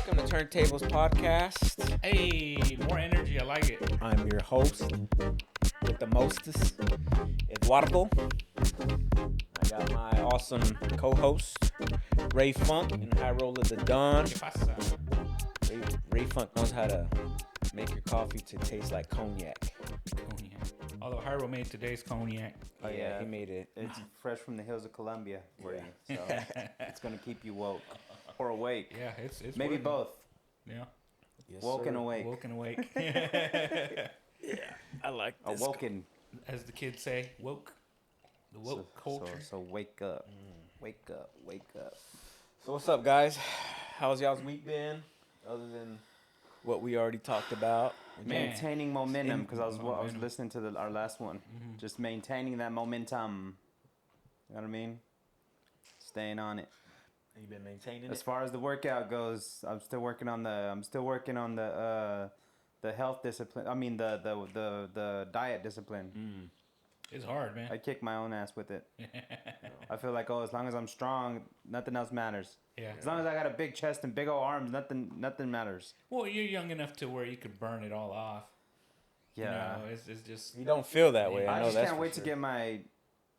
Welcome to Turntables Podcast. Hey, more energy. I like it. I'm your host with the mostest, Eduardo. I got my awesome co-host, Ray Funk, and High Roller the Don. ¿Qué pasa? Ray Funk knows how to make your coffee to taste like cognac. Cognac. Although Hyro made today's cognac. Oh yeah, he made it. It's fresh from the hills of Colombia for Yeah. you, so it's gonna keep you woke or awake. Yeah, it's Maybe working. both. Yeah. Yes, Woke sir. and awake. Woke and awake. I like this. Awoken. As the kids say, woke. The woke culture. So wake up. Wake up. Wake up. So what's up, guys? How's y'all's week been? Other than what we already talked about. Man. Maintaining momentum, because I was Momentum. listening to our last one. Just maintaining that momentum. You know what I mean? Staying on it. You been maintaining As it? far as the workout goes, I'm still working on the health discipline. I mean the diet discipline. It's hard, man. I kick my own ass with it. I feel like, as long as I'm strong, nothing else matters. Yeah. As long as I got a big chest and big old arms, nothing matters. Well, you're young enough to where you could burn it all off. Yeah. You know, it's just. You don't feel that way. I I know just that's can't for wait sure. to get my.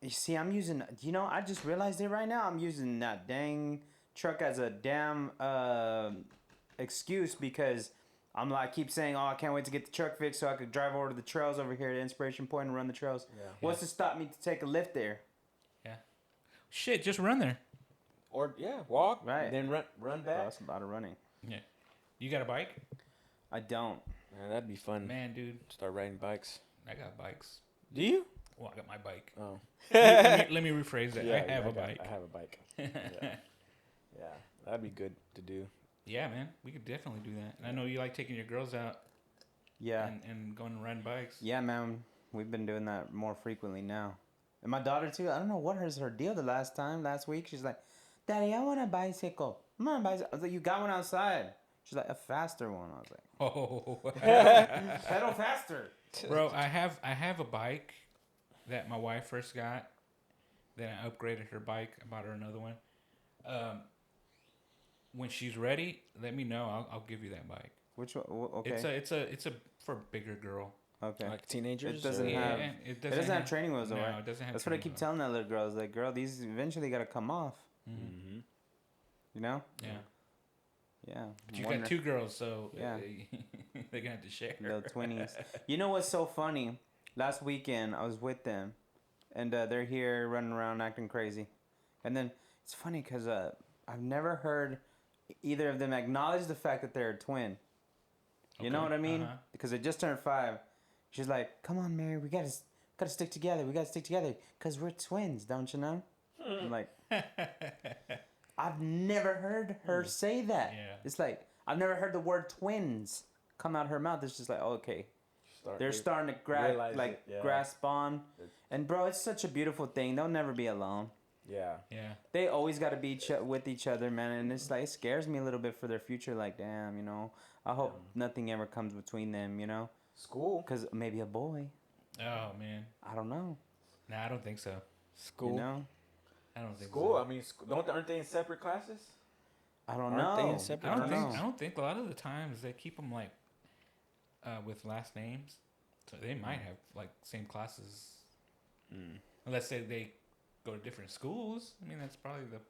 You see, I'm using. I just realized it right now. I'm using that dang truck as a damn excuse because I'm like keep saying, "Oh, I can't wait to get the truck fixed so I could drive over to the trails over here at Inspiration Point and run the trails." Yeah. What's to stop me to take a lift there? Yeah. Shit, just run there. Or walk, Right. then run Oh, back. that's a lot of running. Yeah. You got a bike? I don't. Man, that'd be fun. Man, dude, Start riding bikes. I got bikes. Do you? Well, I got my bike. Oh. let me rephrase that. I have a bike. I have a bike. Yeah, that'd be good to do. Yeah, man, we could definitely do that. And I know you like taking your girls out Yeah. and going and riding bikes. Yeah, man. We've been doing that more frequently now. And my daughter, too. I don't know what is her deal last week. She's like, Daddy, I want a bicycle. I want a bicycle. I was like, you got one outside. She's like, a faster one. I was like, Oh, pedal faster. bro, I have a bike that my wife first got. Then I upgraded her bike. I bought her another one. When she's ready, let me know. I'll give you that bike. Which one? Okay. It's a for a bigger girl. Okay. Like teenagers? It doesn't or- have. It It doesn't have training wheels, though, No, right? it doesn't have. That's what I training keep wheels. telling that little girl. I was like, girl, these eventually got to come off. Mhm. You know? Yeah, Yeah. but you got two girls, so Yeah. they're gonna have to share. Little twinnies. You know what's so funny? Last weekend, I was with them, and they're here running around acting crazy. And then it's funny because I've never heard either of them acknowledge the fact that they're a twin. You know Okay, what I mean? uh-huh. Because they just turned 5. She's like, "Come on, Mary, we gotta stick together. We gotta stick together because we're twins, don't you know?" I'm like, I've never heard her say that. Yeah. It's like I've never heard the word twins come out her mouth. It's just like, okay. They're starting to realize it, yeah. grasp on, and bro, it's such a beautiful thing. They'll never be alone. Yeah. Yeah. They always got to be with each other, man. And it's like it scares me a little bit for their future. Like, damn, I hope nothing ever comes between them, School. because maybe a boy. Oh man. I don't know. Nah, I don't think so. School. You know, I don't think School. so. I mean, aren't they in separate classes? I don't Aren't they know. in separate I don't know. think. I don't think a lot of the times they keep them like with last names, so they might have like same classes. Unless they go to different schools. I mean, that's probably the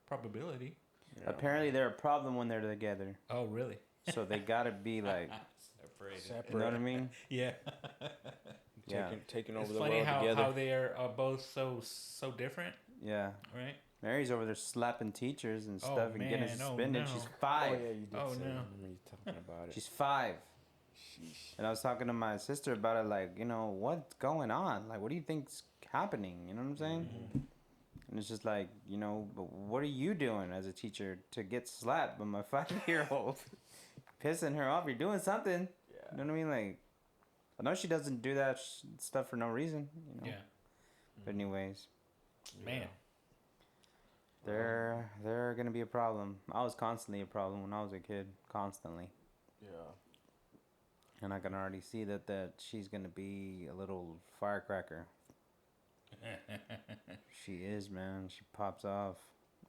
probability. Yeah. Apparently, they're a problem when they're together. Oh, really? So they gotta be like, Separated. you know what I mean? Yeah. Yeah. Taking over It's the funny world how together. they are both so different, Yeah. right? Mary's over there slapping teachers and Oh, stuff and getting man, oh, suspended. no. She's Oh 5. yeah, you did Oh, say no. that. I remember you talking about it. She's 5. Sheesh. And I was talking to my sister about it, like, what's going on? Like, what do you think's happening? You know what I'm saying? And it's just like, but what are you doing as a teacher to get slapped by my 5-year-old? Pissing her off. You're doing something. Yeah. You know what I mean? Like, I know she doesn't do that stuff for no reason. Yeah. But anyways, Man. they're gonna be a problem. I was constantly a problem when I was a kid. Constantly. Yeah. And I can already see that she's gonna be a little firecracker. She is, man. She pops off.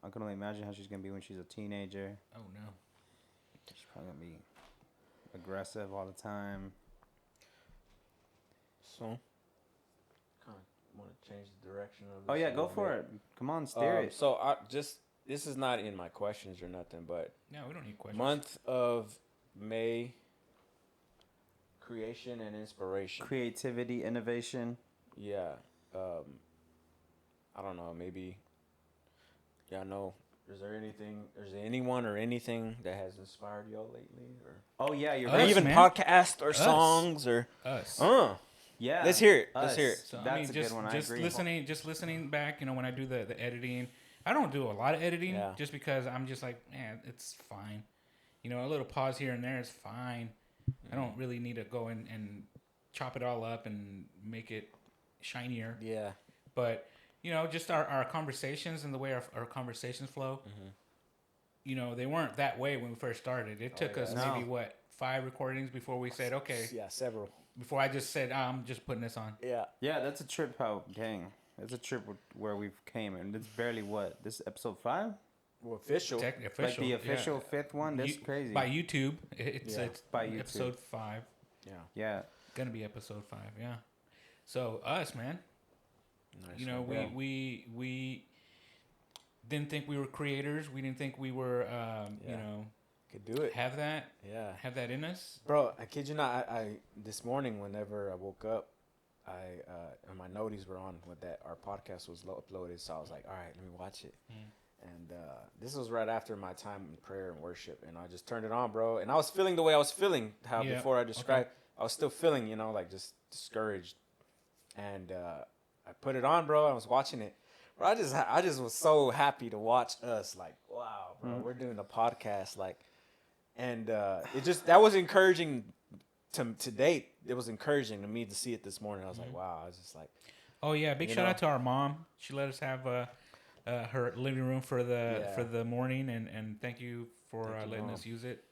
I can only imagine how she's gonna be when she's a teenager. Oh no. She's probably gonna be aggressive all the time. So, kind of want to change the direction of this. Oh yeah, a go little for bit. it. Come on, steer it. So I just this is not in my questions or nothing, but No, we don't need questions. month of May. Creation and inspiration. Creativity, innovation. Yeah. I don't know. Maybe. Yeah. No. Is there anyone or anything that has inspired y'all lately, or Oh yeah, you're Us, or right. even man. podcast or Us. songs or? Us. Yeah. Let's hear it. Let's Us. hear it. So That's I mean, a just good one. I just agree. listening back. You know, when I do the editing, I don't do a lot of editing Yeah. just because I'm just like, man, it's fine. You know, a little pause here and there is fine. I don't really need to go in and chop it all up and make it shinier. Yeah. But you know, just our conversations and the way our conversations flow. You know, they weren't that way when we first started. It took yeah. us No. maybe 5 recordings before we said, okay. Yeah. Several. Before I just said, I'm just putting this on. Yeah. Yeah, that's a trip. It's a trip where we've came, and it's barely what this is episode 5. Well, official. Official, Like the official yeah. 5th one. That's crazy. By YouTube, it's Yeah. By YouTube. episode 5. Yeah. Yeah. Gonna be episode 5. Yeah. So us, man. Nice You know, one. we didn't think we were creators. We didn't think we were, you Yeah. know, Could do it. have that in us. Bro, I kid you not. I this morning, whenever I woke up, and my noties were on with that our podcast was uploaded. So I was like, all right, let me watch it. And this was right after my time in prayer and worship, and I just turned it on, bro. And I was feeling the way I was feeling, how Yeah. before I described, I was still feeling, you know, like just discouraged. And I put it on, bro. I was watching it. Bro, I just was so happy to watch us. Like, wow, bro, we're doing a podcast, like, and it just that was encouraging to date. It was encouraging to me to see it this morning. I was like, wow. I was just like, Oh yeah, big You shout know. out to our mom. She let us have her living room for the morning, and thank you for Thank you, letting Mom. us use it.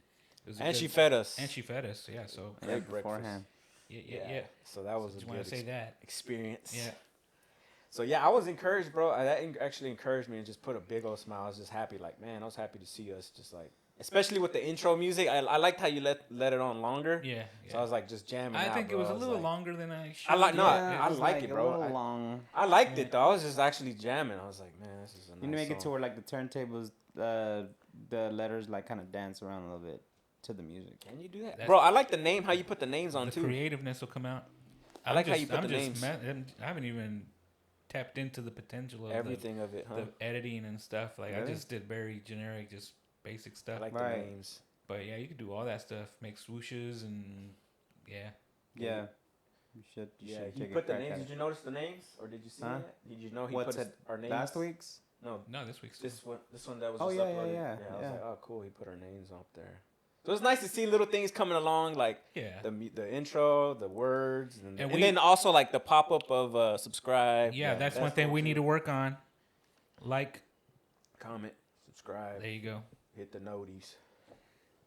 It was a and good- she fed us. And she fed us, yeah. So Yeah, Great breakfast. beforehand. yeah. So that was Just a want good to say that. experience. Yeah. So yeah, I was encouraged, bro. Actually encouraged me and just put a big old smile. I was just happy, like, man, I was happy to see us, just like, especially with the intro music. I liked how you let it on longer. Yeah. So I was like just jamming. I out, think it bro. was a little like, longer than I should. I like- no, Yeah, I it was like it, a bro. little long. I liked it though. I was just actually jamming. I was like, man, this is a nice You make it to song. where like the turntables, the letters like kind of dance around a little bit to the music. Can you do that, That's- bro? I like the name. How you put the names on The too. creativeness will come out. I like how you put I'm the names. I haven't even tapped into the potential of Everything of it, huh? the editing and stuff. Like I Really? just did very generic, just basic I stuff. like Right. the names. But yeah, you could do all that stuff. Make swooshes and yeah. Yeah. You should. You Yeah, should he take put a the crack names. at Did it. you notice the names, or did you see Huh? it? Did you know he What's put it? our names? Last week's? No, No, this week's. this one that was Oh, just yeah, yeah, uploaded. yeah, I was yeah. like, oh, cool. He put our names up there. So it's nice to see little things coming along, like Yeah. the intro, the words, and we- then also like the pop up of subscribe. Yeah, that's one thing cool we too. need to work on. Like, Comment, subscribe, there you go. hit the noties.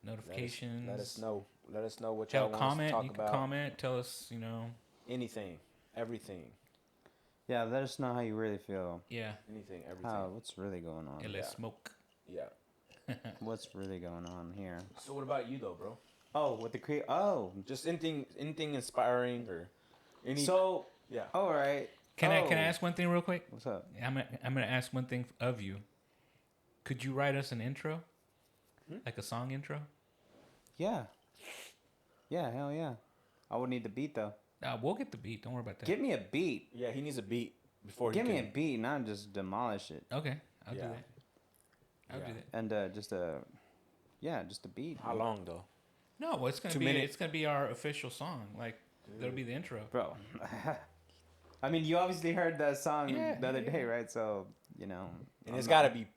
Notifications. Let us know. Let us know what Tell, y'all want us to comment. talk You can about. comment. Tell us, you know. Anything, everything, Yeah, let us know how you really feel. Yeah. anything, everything. What's really going on? And let's Yeah. smoke. Yeah. What's really going on here? So what about you though, bro? Oh, with the Just anything inspiring or any. So, yeah. all right. Can I Oh. ask one thing real quick? What's up? I'm gonna ask one thing of you. Could you write us an intro, like a song intro? Yeah. Yeah, hell yeah. I would need the beat though. We'll get the beat. Don't worry about that. Give me a beat. Yeah, he needs a beat before Give he me a can. beat, not just demolish it. Okay, I'll Yeah. do that. I'll Yeah. do that. And just a beat. How long though? No, well, it's gonna 2 be minutes. it's gonna be our official song. Like that'll be the intro. Bro. I mean, you obviously heard that song Yeah, the other yeah. day, right? So, you know. And it's gotta be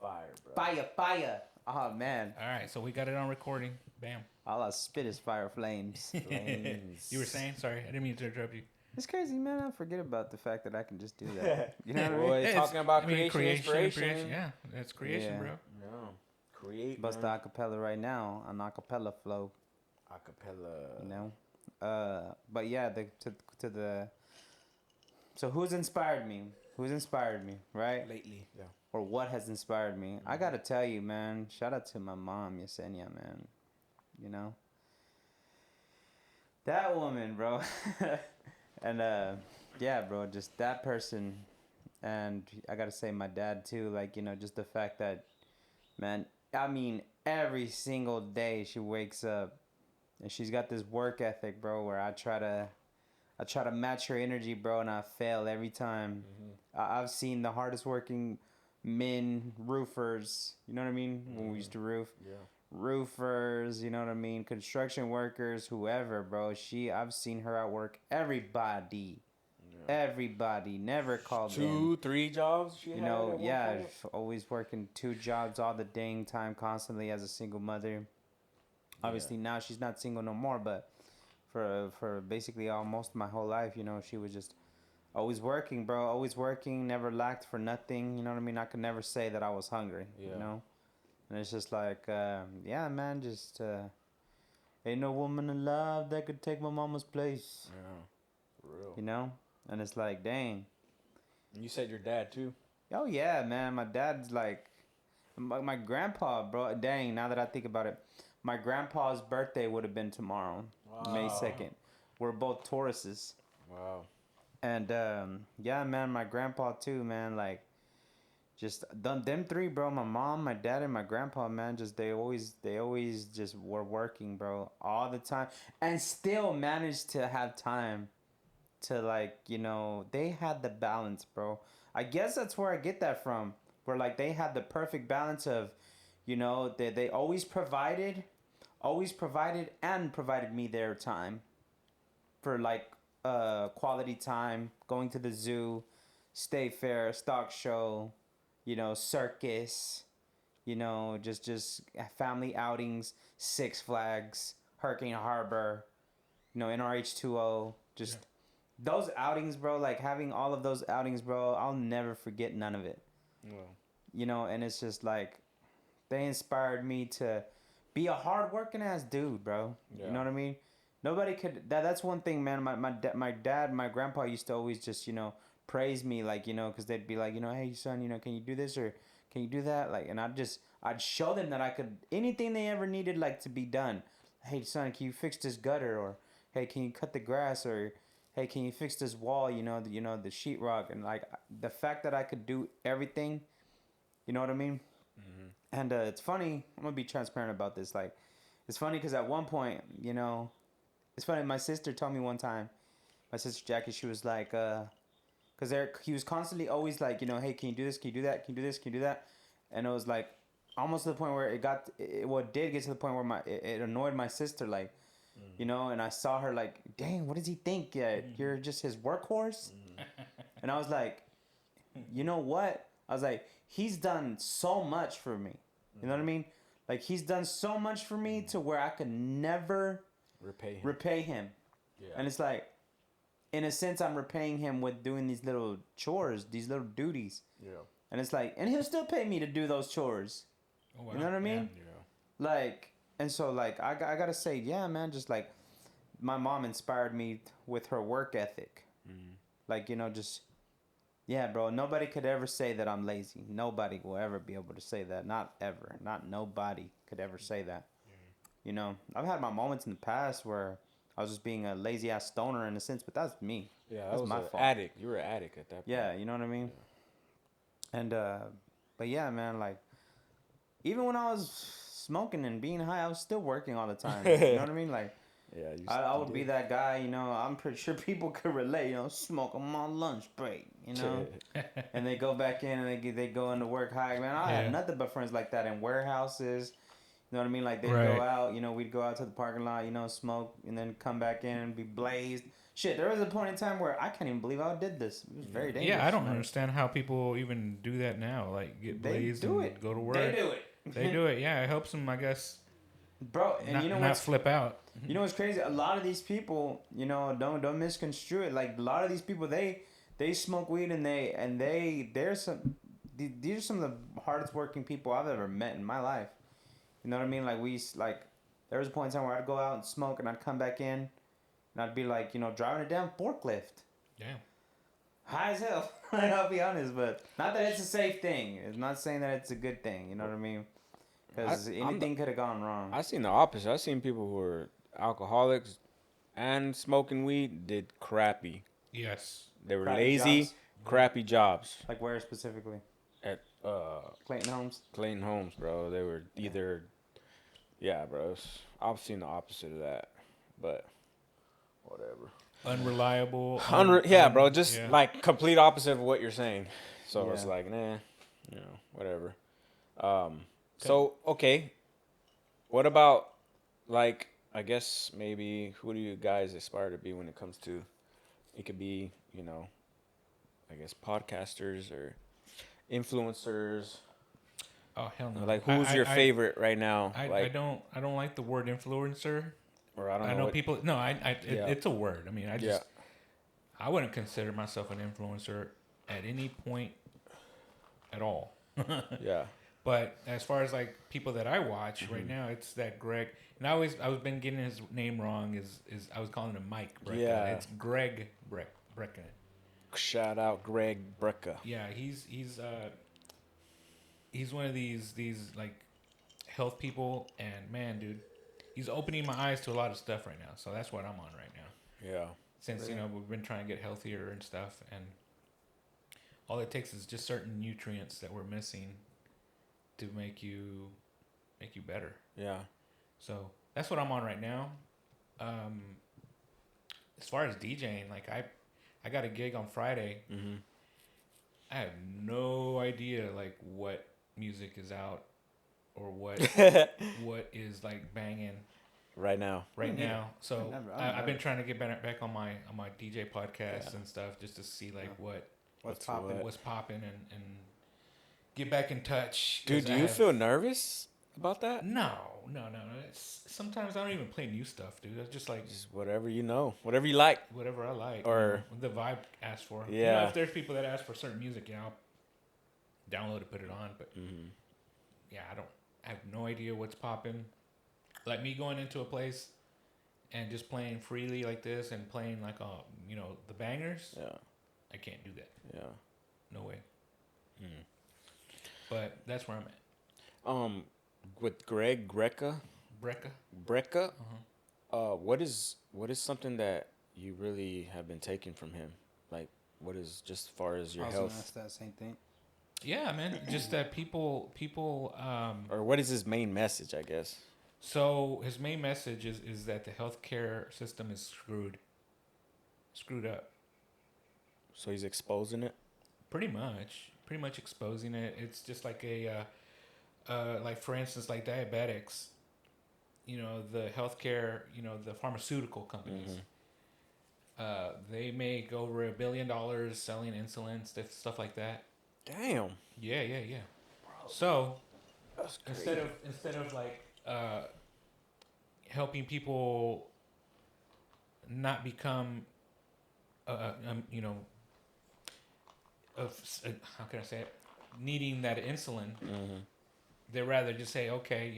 fire, bro. Fire. Oh, man. All right, so we got it on recording. Bam. All I spit is fire flames. Flames. You were saying? Sorry, I didn't mean to interrupt you. It's crazy, man. I forget about the fact that I can just do that. You know what I mean? Boy, Hey, talking it's- about I mean, creation, inspiration. Yeah, that's creation, Yeah. bro. No, create. Bust the man. acapella right now, an acapella flow, Acapella. you know? But yeah, so who's inspired me? Right? Lately, yeah. or what has inspired me. I gotta tell you, man. Shout out to my mom, Yesenia, man. You know, that woman, bro. And yeah, bro, just that person. And I gotta say, my dad too. Like, you know, just the fact that, man. I mean, every single day she wakes up, and she's got this work ethic, bro. Where I try to match her energy, bro, and I fail every time. I've seen the hardest working men, roofers, you know what I mean? When we used to roof. Yeah. Roofers, you know what I mean? Construction workers, whoever, bro. I've seen her outwork everybody. Yeah. Everybody. Never called in. 2-3 jobs she had know, at one yeah, point? always working 2 jobs all the dang time, constantly as a single mother. Obviously now she's not single no more, but for basically almost my whole life, you know, she was just always working, bro. Always working, never lacked for nothing. You know what I mean? I could never say that I was hungry, you know? And it's just like, yeah, man, just ain't no woman in love that could take my mama's place. Yeah, for real. You know? And it's like, dang. And you said your dad, too? Oh, yeah, man. My dad's like, my grandpa, bro. Dang, now that I think about it. My grandpa's birthday would have been tomorrow, May 2nd. We're both Tauruses. Wow. And, yeah, man, my grandpa, too, man, like, just them 3, bro. My mom, my dad, and my grandpa, man. Just they always just were working, bro, all the time, and still managed to have time to, like, you know, they had the balance, bro. I guess that's where I get that from. Where like they had the perfect balance of, you know, they always provided and provided me their time for like quality time, going to the zoo, state fair, stock show, you know, circus, you know, just family outings, Six Flags, Hurricane Harbor, you know, NRH2O, just those outings, bro, like having all of those outings, bro, I'll never forget none of it. Wow. You know, and it's just like they inspired me to be a hard-working ass dude, bro. Yeah. You know what I mean? Nobody could. That's one thing, man. My dad, my grandpa used to always just, you know, praise me, like, you know, because they'd be like, you know, hey son, you know, can you do this or can you do that? Like, and I'd show them that I could anything they ever needed, like, to be done. Hey son, can you fix this gutter? Or hey, can you cut the grass? Or hey, can you fix this wall? You know, the sheetrock. And like the fact that I could do everything. You know what I mean? Mm-hmm. And it's funny. I'm going to be transparent about this. Like, it's funny because at one point, you know, it's funny. My sister told me one time, my sister Jackie, she was like, because he was constantly always like, you know, hey, can you do this? Can you do that? Can you do this? Can you do that? And it was like almost to the point where it did get to the point where it annoyed my sister, like, you know, and I saw her like, dang, what does he think? Yeah, you're just his workhorse? And I was like, you know what? I was like, he's done so much for me. You know what I mean? Like, he's done so much for me to where I could never repay him. Yeah. And it's like, in a sense, I'm repaying him with doing these little chores, these little duties. Yeah. And it's like, and he'll still pay me to do those chores. Oh, wow. You know what I mean? Yeah. Like, and so, like, I got to say, yeah, man, just like, my mom inspired me with her work ethic. Mm. Like, you know, just... Yeah, bro, nobody could ever say that I'm lazy. Nobody will ever be able to say that. Not ever. Not nobody could ever say that. You know, I've had my moments in the past where I was just being a lazy-ass stoner in a sense, but that's me. Yeah, that's my fault. Addict. You were an addict at that point. Yeah, you know what I mean? Yeah. And, but yeah, man, like, even when I was smoking and being high, I was still working all the time. You know what I mean? Like, yeah, I would be that guy, you know. I'm pretty sure people could relate, you know, smoke them on lunch break, you know. And they go back in and they go into work high. Man, I had nothing but friends like that in warehouses. You know what I mean? Like, they'd go out, you know, we'd go out to the parking lot, you know, smoke, and then come back in and be blazed. Shit, there was a point in time where I can't even believe I did this. It was very dangerous. Yeah, I don't understand how people even do that now. Like, get blazed and go to work. They do it. They do it, yeah. It helps them, I guess. Bro, and you know not flip out. You know what's crazy? A lot of these people, you know, don't misconstrue it. Like, a lot of these people, they smoke weed and these are some of the hardest working people I've ever met in my life. You know what I mean? Like, there was a point in time where I'd go out and smoke and I'd come back in and I'd be like, you know, driving a damn forklift. Yeah. high as hell. I'll be honest, but not that it's a safe thing. It's not saying that it's a good thing. You know what I mean? Because anything could have gone wrong. I seen the opposite. I seen people who were alcoholics and smoking weed did crappy. Yes. They were Crappy lazy, jobs? crappy jobs Like where specifically? at Clayton Homes. Clayton Homes, bro. They were either, yeah, bro. I've seen the opposite of that, but whatever. Unreliable. Yeah, bro. Just yeah. like complete opposite of what you're saying. So it's Yeah. like, nah, whatever. So okay, what about like I guess maybe who do you guys aspire to be when it comes to? It could be I guess podcasters or influencers. Oh hell no! Like who's your favorite right now? I don't like the word influencer. Or I don't know. I know people. No, it's a word. I mean, Yeah. I wouldn't consider myself an influencer at any point at all. Yeah. But as far as like people that I watch right now, it's that Greg. And I was been getting his name wrong. Is I was calling him Mike Brecka. Yeah. It's Greg Brecka. Shout out Greg Brecka. Yeah, he's one of these like health people, and man, dude, he's opening my eyes to a lot of stuff right now. So that's what I'm on right now. Yeah. Since we've been trying to get healthier and stuff, and all it takes is just certain nutrients that we're missing to make you better. Yeah. So that's what I'm on right now. As far as DJing, like I got a gig on Friday. Mm-hmm. I have no idea like what music is out or what what is like banging right now. now. So I've I've been trying to get back on my DJ podcast and stuff just to see like What's popping? what's popping and get back in touch. Dude, do you feel nervous about that? No. Sometimes I don't even play new stuff, dude. It's just like Just whatever whatever you like. whatever I like Or the vibe asks for. Yeah. If there's people that ask for certain music, I'll download it, put it on. But yeah, I have no idea what's popping. Like me going into a place and just playing freely like this and playing like the bangers. Yeah. I can't do that. Yeah. No way. But that's where I'm at. With Greg Brecka. Brecka. What is something that you really have been taking from him? Like, what is just as far as your I was gonna health? ask that same thing. Yeah, man. Just that people. Or what is his main message? I guess. So his main message is that the healthcare system is screwed up. So he's exposing it. Pretty much exposing it. It's just like like for instance, like diabetics. The healthcare. The pharmaceutical companies. They make over $1 billion selling insulin, stuff like that. Damn. Yeah. So That's crazy. instead of like helping people not become, how can I say it, needing that insulin, they rather just say, okay,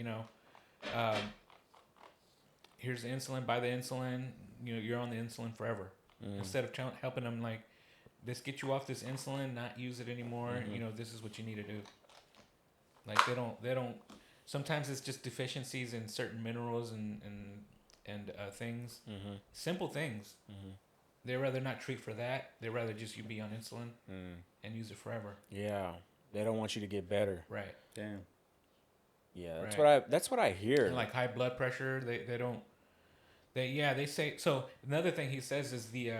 here's the insulin, buy the insulin, you're on the insulin forever. Instead of helping them like, let's get you off this insulin, not use it anymore. This is what you need to do. Like they don't. Sometimes it's just deficiencies in certain minerals and things, simple things. They rather not treat for that. They rather just you be on insulin and use it forever. Yeah, they don't want you to get better. Right. Damn. Yeah, that's what I hear. And like high blood pressure, they don't. They say so. Another thing he says is the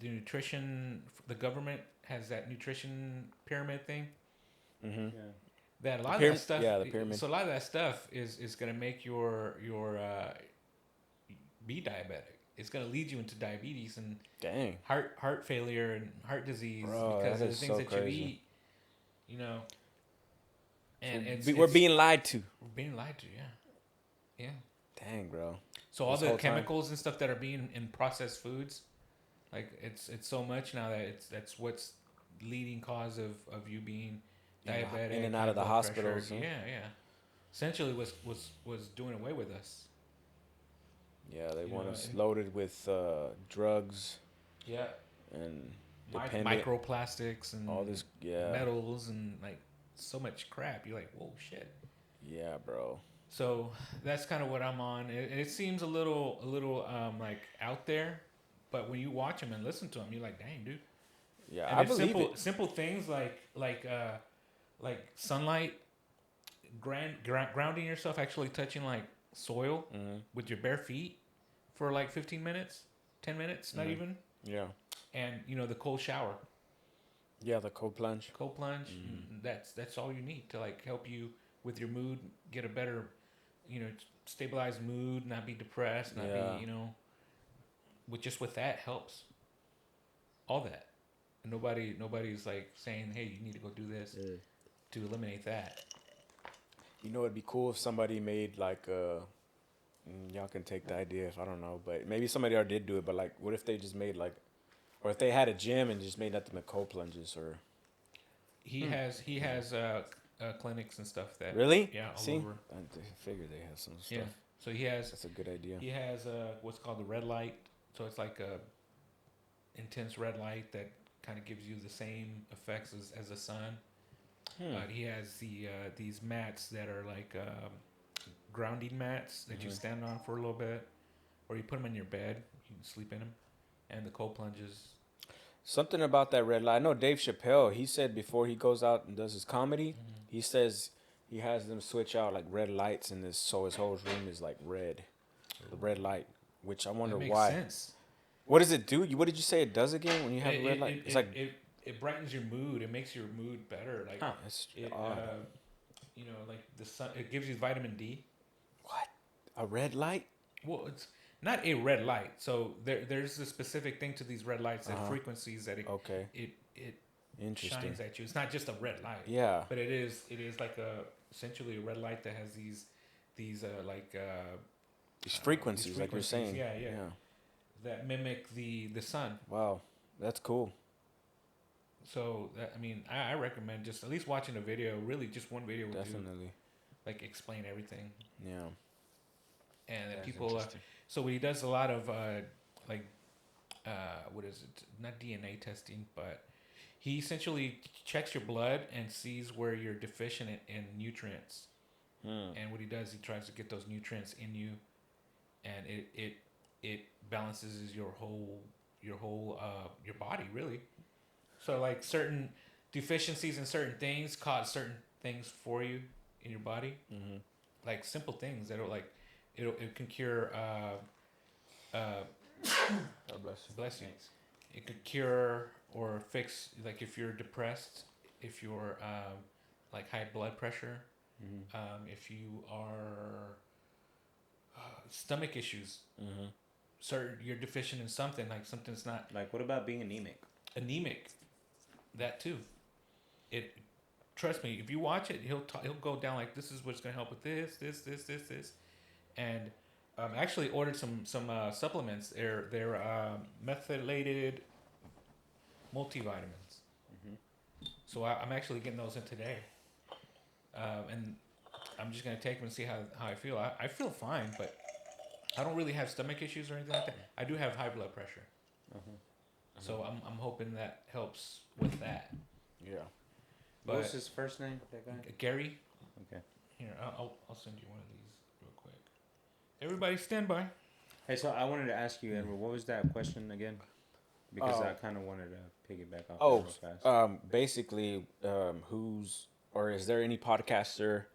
nutrition. The government has that nutrition pyramid thing. Mm-hmm. Yeah. That a lot of that stuff. Yeah, the pyramid. So a lot of that stuff is gonna make your be diabetic. It's gonna lead you into diabetes and Dang. heart failure and heart disease Bro, because that of the is things so that crazy. you eat. And We're being lied to. We're being lied to. Yeah. Dang, bro. So all This the whole time. chemicals and stuff that are being in processed foods, like it's so much now that that's what's leading cause of you being diabetic, in and out high of the blood hospitals, pressure. huh? Yeah. Essentially, was doing away with us. Yeah, they You want know, us and- loaded with drugs Yeah. and dependent. Microplastics and All this, yeah. metals and like so much crap. You're like, whoa, shit. Yeah, bro. So that's kind of what I'm on. It seems a little like out there, but when you watch them and listen to them, you're like, dang, dude. Yeah, And I it's believe it. simple things like sunlight, grounding yourself, actually touching like soil with your bare feet for like 15 minutes, 10 minutes, not even. Yeah. And the cold shower, Yeah, the cold plunge. that's all you need to like help you with your mood, get a better, stabilized mood, not be depressed, not be, with that helps. All that. And nobody's like saying, hey, you need to go do this to eliminate that. It'd be cool if somebody made like y'all can take the idea if I don't know, but maybe somebody already did do it. But like, what if they just made like, or if they had a gym and just made nothing but cold plunges or. He has clinics and stuff that Really? all See? over. I figured they have some stuff. Yeah. So he has. That's a good idea. He has what's called the red light. So it's like a intense red light that kind of gives you the same effects as the sun. He has these mats that are like grounding mats that you stand on for a little bit, or you put them in your bed. You can sleep in them, and the cold plunges. Something about that red light. I know Dave Chappelle, he said before he goes out and does his comedy, he says he has them switch out like red lights in this, so his whole room is like red. The red light, which I wonder that makes why. Sense. What does it do? What did you say it does again when you have a red light? It's like it brightens your mood. It makes your mood better. Like that's odd. Like the sun. It gives you vitamin D. What? A red light? Well, it's not a red light. So there's a specific thing to these red lights and frequencies that it Interesting. shines at you. It's not just a red light. Yeah. But it is like essentially a red light that has these frequencies, like you're saying. Yeah. That mimic the sun. Wow, that's cool. So I recommend just at least watching a video. Really, just one video would Definitely. like explain everything. Yeah. And then people. So he does a lot of what is it? Not DNA testing, but he essentially checks your blood and sees where you're deficient in nutrients. And what he does, he tries to get those nutrients in you, and it balances your whole your body really. So like certain deficiencies in certain things cause certain things for you in your body, like simple things that are like it can cure. Bless you. It could cure or fix, like if you're depressed, if you're like high blood pressure, if you are stomach issues, certain you're deficient in something, like something's not. Like, what about being anemic? Anemic, that too. Trust me, if you watch it, he'll go down like, this is what's gonna help with this, and actually ordered some supplements. They're methylated multivitamins. So I'm actually getting those in today, and I'm just gonna take them and see how I feel. I feel fine, but I don't really have stomach issues or anything like that. I do have high blood pressure, so I'm hoping that helps with that. Yeah. But What's his first name? That guy? Gary. Okay. Here, I'll send you one of these real quick. Everybody, stand by. Hey, so I wanted to ask you, Edward, what was that question again? Because I kind of wanted to piggyback off that real fast. Basically, is there any podcaster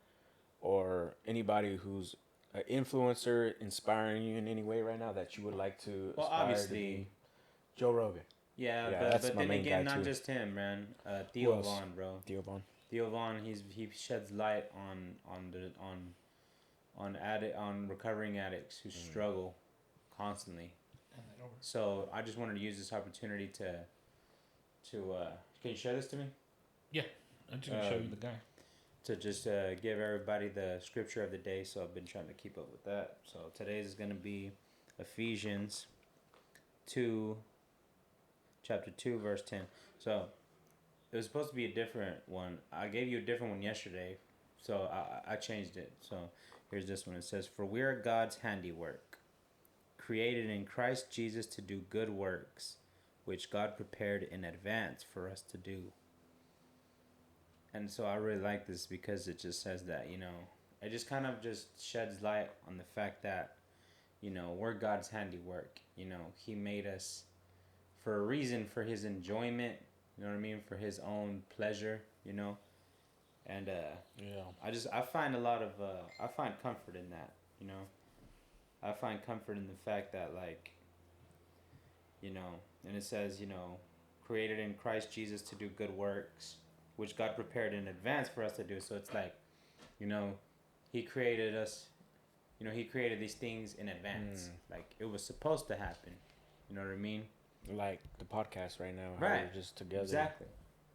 or anybody who's an influencer inspiring you in any way right now that you would like to Well, aspire obviously. to be? Joe Rogan. Yeah, that's but my then main again, guy, not too. just him, man. Theo Who else? Vaughn, bro. Theo Vaughn. Theo Vaughn, he sheds light on recovering addicts who struggle constantly. So I just wanted to use this opportunity to can you share this to me? Yeah, I'm just gonna show you the guy. To just give everybody the scripture of the day. So I've been trying to keep up with that. So today's is gonna be Ephesians 2. Chapter 2, verse 10. So, it was supposed to be a different one. I gave you a different one yesterday, so I changed it. So, here's this one. It says, "For we are God's handiwork, created in Christ Jesus to do good works, which God prepared in advance for us to do. And so I really like this because it just says that, it just kind of just sheds light on the fact that, we're God's handiwork. He made us for a reason, for his enjoyment, you know what I mean? For his own pleasure, And I find a lot of I find comfort in that, I find comfort in the fact that, like, and it says, created in Christ Jesus to do good works, which God prepared in advance for us to do. So it's like, he created us, he created these things in advance. Like, it was supposed to happen. You know what I mean? Like the podcast right now. Right. We're just together. Exactly.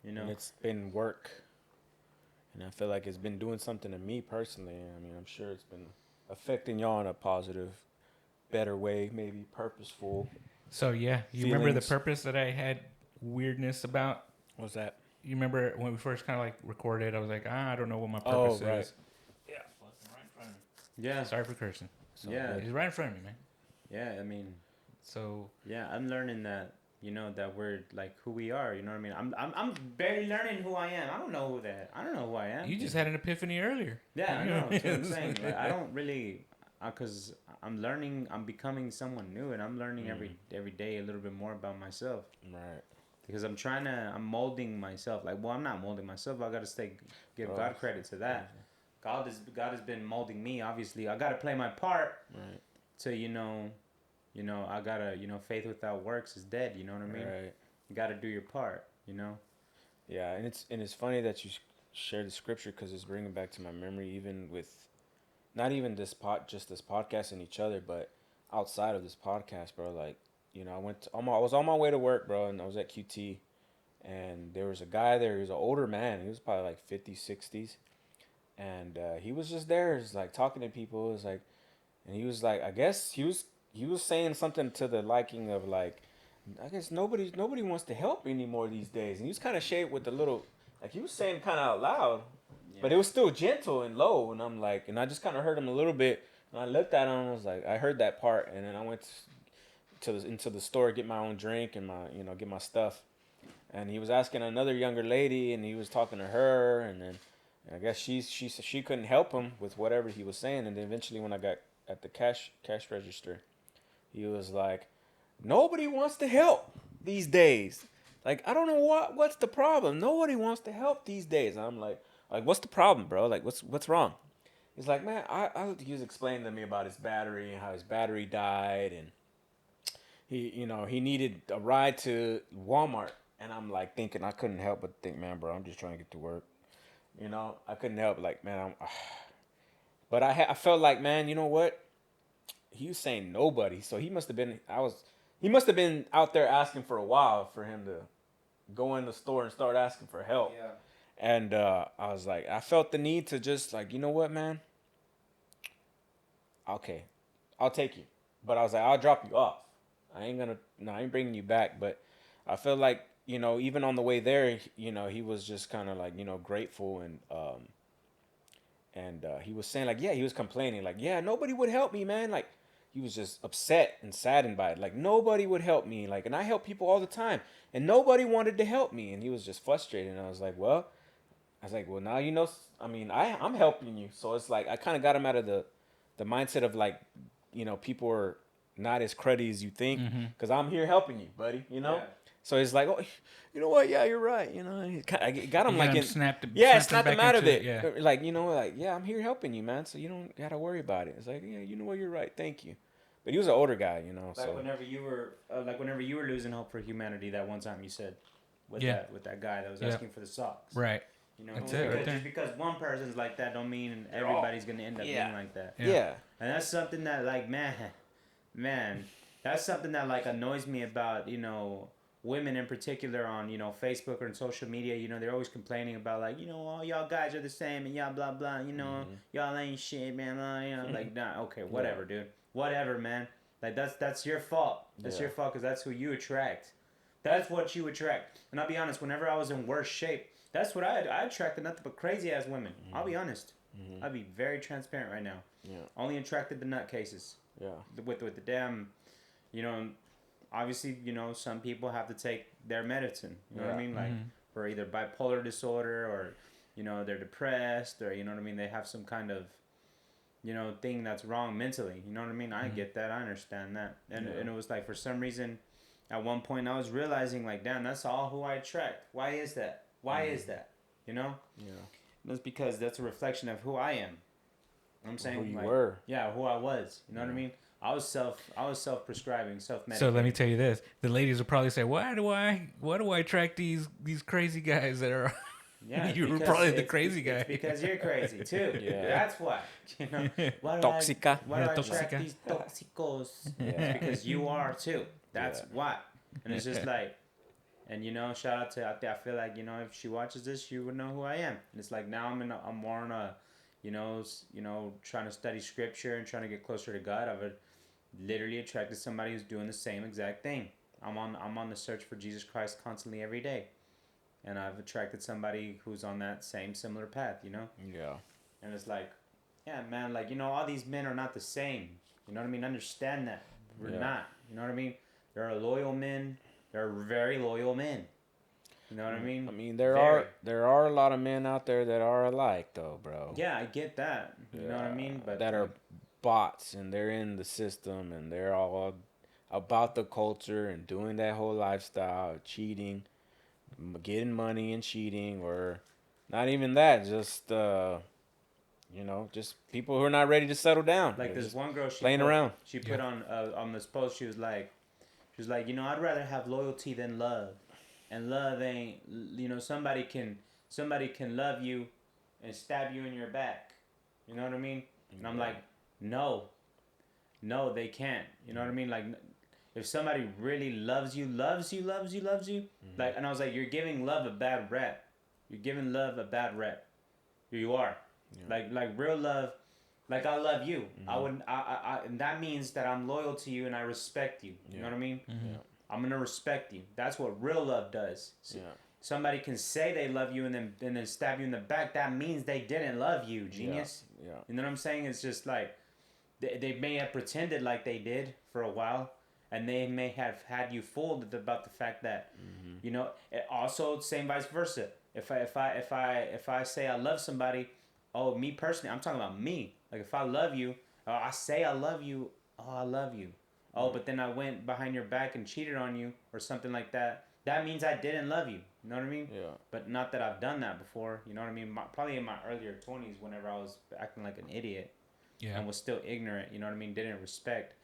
And it's been work. And I feel like it's been doing something to me personally. I mean, I'm sure it's been affecting y'all in a positive, better way, maybe purposeful. So, yeah. You remember the purpose that I had weirdness about? What's that? You remember when we first kind of like recorded, I was like, I don't know what my purpose is. Yeah. Fucking right in front of me. Yeah. Sorry for cursing. So, yeah. He's right in front of me, man. Yeah, I mean. So. Yeah, I'm learning that, that we're like who we are. You know what I mean? I'm barely learning who I am. I don't know who I am. You just had an epiphany earlier. Yeah, I know. That's what I'm saying. Like, I don't really, because I'm learning. I'm becoming someone new, and I'm learning every day a little bit more about myself. Right. Because I'm molding myself. Like, well, I'm not molding myself. I gotta give God credit to that. God has been molding me. Obviously, I gotta play my part. Right. To I gotta, faith without works is dead. You know what I mean? Right. You gotta do your part. Yeah, and it's funny that you share the scripture because it's bringing back to my memory, even with, not even just this podcast and each other, but outside of this podcast, bro. Like, I was on my way to work, bro, and I was at QT, and there was a guy there. He was an older man. He was probably like 50s, 60s, and he was just there, just like talking to people. It was like, and he was like, I guess he was saying something to the liking of like, I guess nobody wants to help anymore these days. And he was kind of shaped with a little, like he was saying kind of out loud, but it was still gentle and low. And I'm like, and I just kind of heard him a little bit. And I looked at him and I was like, I heard that part. And then I went into the store, get my own drink and get my stuff. And he was asking another younger lady, and he was talking to her. And then I guess she couldn't help him with whatever he was saying. And then eventually when I got at the cash register, he was like, nobody wants to help these days. Like, I don't know what's the problem. Nobody wants to help these days. And I'm like, what's the problem, bro? Like, what's wrong? He's like, man, he was explaining to me about his battery and how his battery died, and he needed a ride to Walmart. And I'm like thinking, I couldn't help but think, man, bro, I'm just trying to get to work. I couldn't help, like, man, but I felt like, man, you know what? He was saying nobody, so he must have been out there asking for a while for him to go in the store and start asking for help. Yeah. And I was like, I felt the need to just like, you know what, man? Okay, I'll take you. But I was like, I'll drop you off. I ain't bringing you back. But I feel like, even on the way there, he was just kind of like, grateful, and he was saying like, yeah, he was complaining like, yeah, nobody would help me, man. Like, he was just upset and saddened by it. Like, nobody would help me. Like, and I help people all the time, and nobody wanted to help me. And he was just frustrated. And I was like, well, now I'm helping you. So it's like I kind of got him out of the mindset of like, people are not as cruddy as you think, because I'm here helping you, buddy. Yeah. So it's like, oh, you know what? Yeah, you're right. I got him like snapped him out of it. Yeah. Like, yeah, I'm here helping you, man. So you don't gotta worry about it. It's like, yeah, you know what? You're right. Thank you. But he was an older guy, Like whenever you were losing hope for humanity that one time you said with that guy that was asking for the socks. Right. That's it, right there. Just because one person's like that don't mean everybody's gonna end up being like that. Yeah. And that's something that like man, that's something that like annoys me about, women in particular on, Facebook or on social media. They're always complaining about like, all y'all guys are the same and y'all blah blah, y'all ain't shit, man. Like, nah, okay, whatever, dude. Whatever, man. Like that's your fault. That's your fault, because that's who you attract. That's what you attract. And I'll be honest, whenever I was in worse shape, that's what I attracted, nothing but crazy ass women. I'll be honest. I'll be very transparent right now. Yeah. Only attracted the nutcases. Yeah. With the damn, obviously, some people have to take their medicine. You know what I Yeah. mean? Like for either bipolar disorder or, they're depressed or, you know what I mean? They have some kind of, thing that's wrong mentally. You know what I mean? I get that. I understand that. And it was like, for some reason, at one point I was realizing like, damn, that's all who I attract. Why is that? Why is that? You know? Yeah. That's because that's a reflection of who I am. You know what I'm saying? Who you like, were. Yeah, who I was. You know what I mean? I was self prescribing, self medicating. So let me tell you this: the ladies will probably say, "Why do I attract these crazy guys that are?" Yeah, you were probably the crazy guy. It's because you're crazy too. Yeah. That's why. Why Toxica. Why do I Toxica. attract these toxicos? Yeah. It's because you are too. That's Yeah. why. And it's just like, and shout out to I feel like if she watches this, she would know who I am. And it's like now I'm more on a, trying to study scripture and trying to get closer to God. I've literally attracted somebody who's doing the same exact thing. I'm on the search for Jesus Christ constantly every day. And I've attracted somebody who's on that same similar path, Yeah. And it's like, yeah, man, like, all these men are not the same. You know what I mean? Understand that. We're not. You know what I mean? There are loyal men. There are very loyal men. You know what I mean? I mean, there Very. are a lot of men out there that are alike, though, bro. Yeah, I get that. You know what I mean? But that are bots, and they're in the system, and they're all about the culture and doing that whole lifestyle, cheating, getting money and cheating, or not even that, just just people who are not ready to settle down. like They're this one girl, she playing put, around. She put on this post. She was like, I'd rather have loyalty than love, and love ain't. Somebody can love you, and stab you in your back. You know what I mean? And I'm like, no, they can't. You know what I mean? Like, if somebody really loves you, like, and I was like, you're giving love a bad rep. You're giving love a bad rep. You are. Yeah. Like real love. Like, I love you. And that means that I'm loyal to you and I respect you. You know what I mean? Yeah. I'm gonna respect you. That's what real love does. So somebody can say they love you and then stab you in the back. That means they didn't love you, genius. Yeah. You know what I'm saying? It's just like they may have pretended like they did for a while, and they may have had you fooled about the fact that also same vice versa. If I say I love somebody, oh, me personally, I'm talking about me. Like, if I love you, I say I love you. Oh, I love you. Oh, but then I went behind your back and cheated on you or something like that. That means I didn't love you. You know what I mean? Yeah. But not that I've done that before. You know what I mean? Probably in my earlier 20s, whenever I was acting like an idiot and was still ignorant. You know what I mean? Didn't respect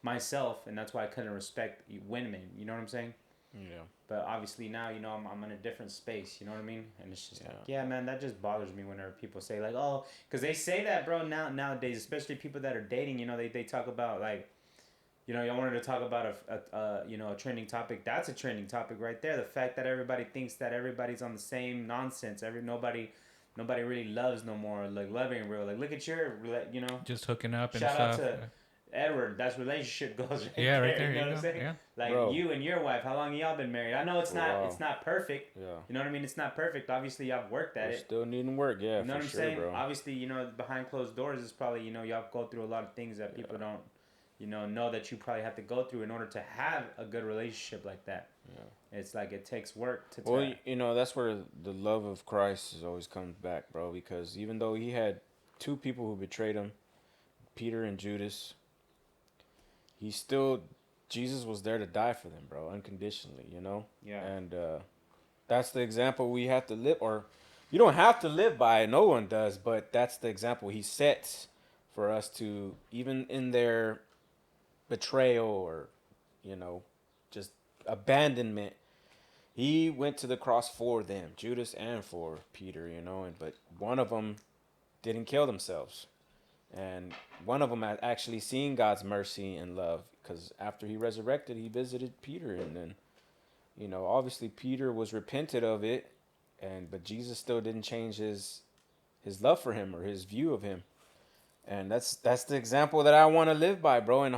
myself, and that's why I couldn't respect women. You know what I'm saying? Yeah. But obviously now, I'm in a different space. You know what I mean? And it's just like, man, that just bothers me whenever people say like, oh, because they say that, bro. Nowadays, especially people that are dating, they talk about like. I wanted to talk about a trending topic. That's a trending topic right there. The fact that everybody thinks that everybody's on the same nonsense. Nobody really loves no more. Like, loving real. Like, look at your, just hooking up and shout stuff. out to Edward. That's relationship goals right Yeah, there. right there. You know what I'm saying? Yeah. Like, Bro. you and your wife. How long have y'all been married? I know it's not perfect. Yeah. You know what I mean? It's not perfect. Obviously, y'all worked at it. Still needing work. Yeah. You know for what I'm sure, saying? bro. Obviously, behind closed doors is probably y'all go through a lot of things that people don't. Know that you probably have to go through in order to have a good relationship like that. Yeah. It's like it takes work to. Well, that's where the love of Christ has always comes back, bro. Because even though he had two people who betrayed him, Peter and Judas, Jesus was there to die for them, bro, unconditionally. Yeah. And that's the example we have to live, or you don't have to live by it. No one does, but that's the example he sets for us to, even in their betrayal or just abandonment, he went to the cross for them, Judas and for Peter, but one of them didn't kill themselves, and one of them had actually seen God's mercy and love, because after he resurrected, he visited Peter, and then obviously Peter was repentant of it, but Jesus still didn't change his love for him or his view of him. And that's the example that I want to live by, bro. And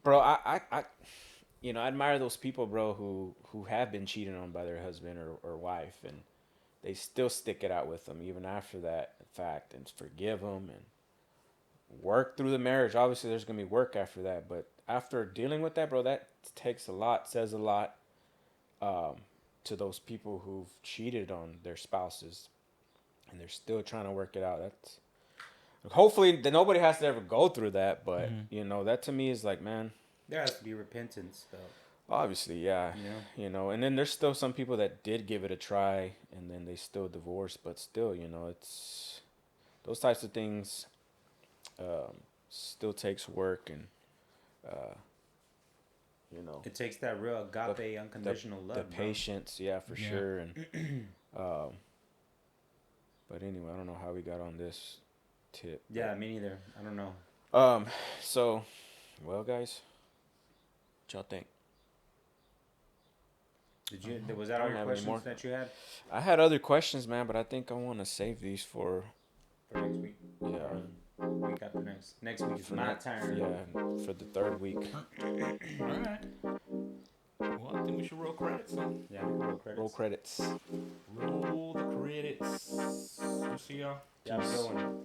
bro, I admire those people, bro, who have been cheated on by their husband or wife, and they still stick it out with them even after that fact and forgive them and work through the marriage. Obviously, there's gonna be work after that, but after dealing with that, bro, that takes a lot, says a lot, to those people who've cheated on their spouses, and they're still trying to work it out. That's hopefully that nobody has to ever go through that, but you know, that to me is like, man, There has to be repentance, though. obviously, yeah, Yeah. you know, and then there's still some people that did give it a try, and then they still divorced, but still, you know, it's those types of things. Still takes work, and you know, It takes that real agape, unconditional love, the bro. patience, yeah, for sure. And but anyway, I don't know how we got on this tip. Yeah, me neither. I don't know. So, well, guys, what y'all think? Was that all your have any more. questions that you had I had other questions, man, but I think I want to save these for for next week? yeah, Week after next. Next week is for my next, turn. yeah, for the third week. All right. Well, I think we should roll credits then. Yeah, roll credits. Roll credits. Roll the credits. We'll see y'all. Yeah, have a good one.